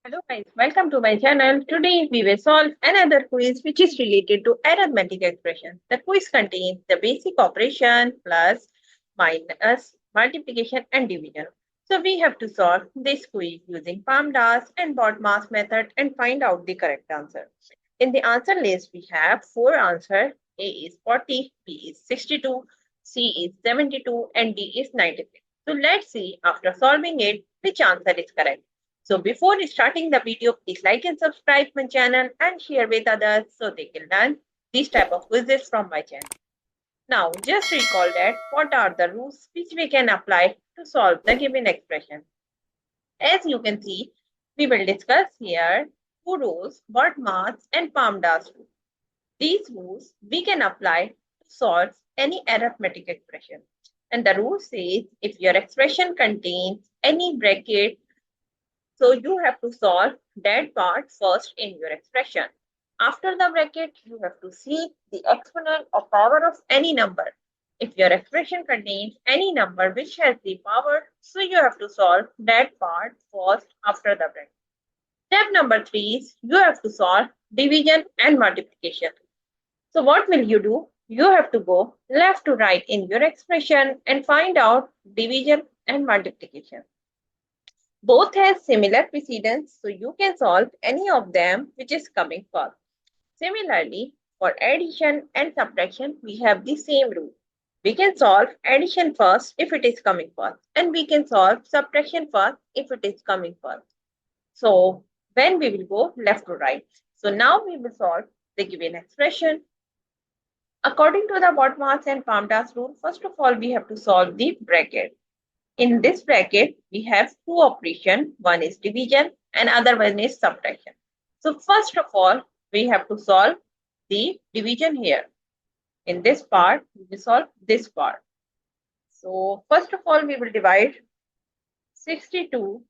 Hello guys, welcome to my channel. Today we will solve another quiz which is related to arithmetic expression. The quiz contains the basic operation plus, minus, multiplication and division. So we have to solve this quiz using PAMDAS and BODMAS method and find out the correct answer. In the answer list we have four answers. A is 40, B is 62, C is 72 and D is 96. So let's see after solving it which answer is correct. So before starting the video, please like and subscribe my channel and share with others so they can learn these type of quizzes from my channel. Now just recall that what are the rules which we can apply to solve the given expression. As you can see, we will discuss here two rules, BODMAS and PAMDAS rules. These rules we can apply to solve any arithmetic expression. And the rule says if your expression contains any bracket, so you have to solve that part first in your expression. After the bracket, you have to see the exponent or power of any number. If your expression contains any number which has the power, so you have to solve that part first after the bracket. Step number 3 is you have to solve division and multiplication. So what will you do? You have to go left to right in your expression and find out division and multiplication. Both have similar precedence, so you can solve any of them which is coming first. Similarly, for addition and subtraction, we have the same rule. We can solve addition first if it is coming first, and we can solve subtraction first if it is coming first. So when we will go left to right. So now we will solve the given expression. According to the BODMAS and PAMDAS rule, first of all, we have to solve the bracket. In this bracket, we have two operations. One is division and other one is subtraction. So first of all, we have to solve the division here. In this part, we will solve this part. So first of all, we will divide 62.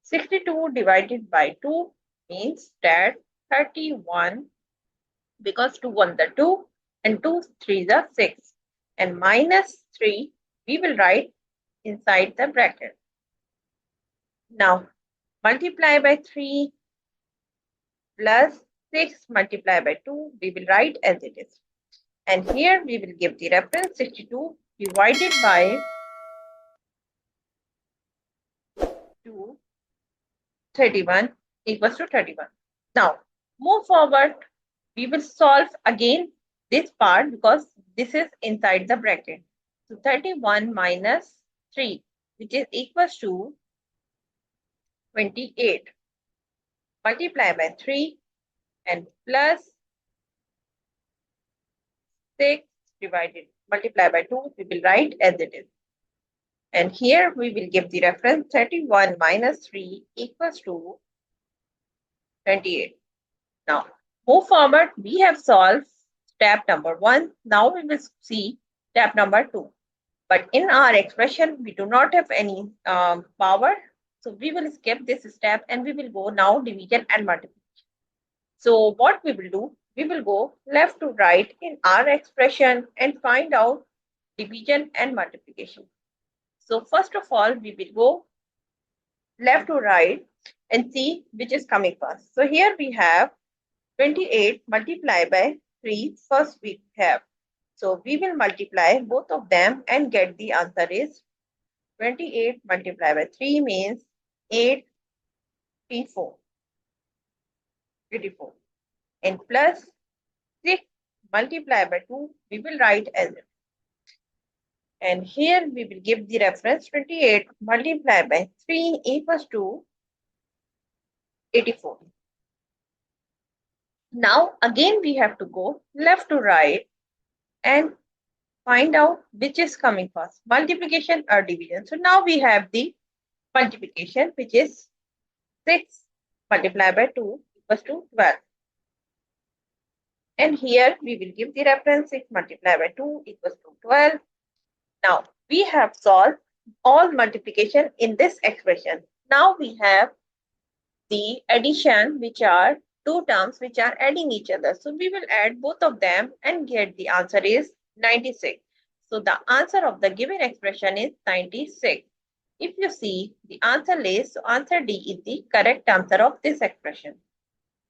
62 divided by 2 means that 31, because 2 1 the 2 and 2 3 the 6. And minus 3, we will write inside the bracket. Now, multiply by 3 plus 6 multiply by 2, we will write as it is. And here we will give the reference 62 divided by 2, 31 equals to 31. Now, move forward. We will solve again this part because this is inside the bracket. So 31 minus 3, which is equals to 28. Multiply by 3 and plus 6 divided, multiply by 2, we will write as it is. And here we will give the reference 31 minus 3 equals to 28. Now, move forward. We have solved step number 1. Now we will see step number 2. But in our expression, we do not have any power. So we will skip this step and we will go now division and multiplication. So what we will do, we will go left to right in our expression and find out division and multiplication. So first of all, we will go left to right and see which is coming first. So here we have 28 multiplied by 3 first we have. So we will multiply both of them and get the answer is 28 multiplied by 3 means 84. 84. And plus 6 multiplied by 2, we will write as it. And here we will give the reference 28 multiplied by 3 equals to 84. Now again we have to go left to right and find out which is coming first, multiplication or division. So now we have the multiplication, which is 6 multiplied by 2 equals to 12. And here we will give the reference 6 multiplied by 2 equals to 12. Now we have solved all multiplication in this expression. Now we have the addition, which are two terms which are adding each other. So we will add both of them and get the answer is 96. So the answer of the given expression is 96. If you see the answer list, so answer D is the correct answer of this expression.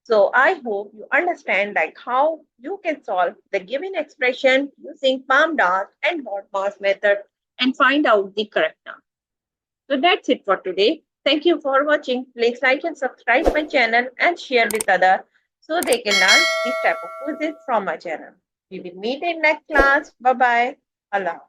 So I hope you understand like how you can solve the given expression using PAMDAS and BODMAS method and find out the correct answer. So that's it for today. Thank you for watching. Please like and subscribe my channel and share with others so they can learn this type of quizzes from my channel. We will meet in next class. Bye bye. Allah.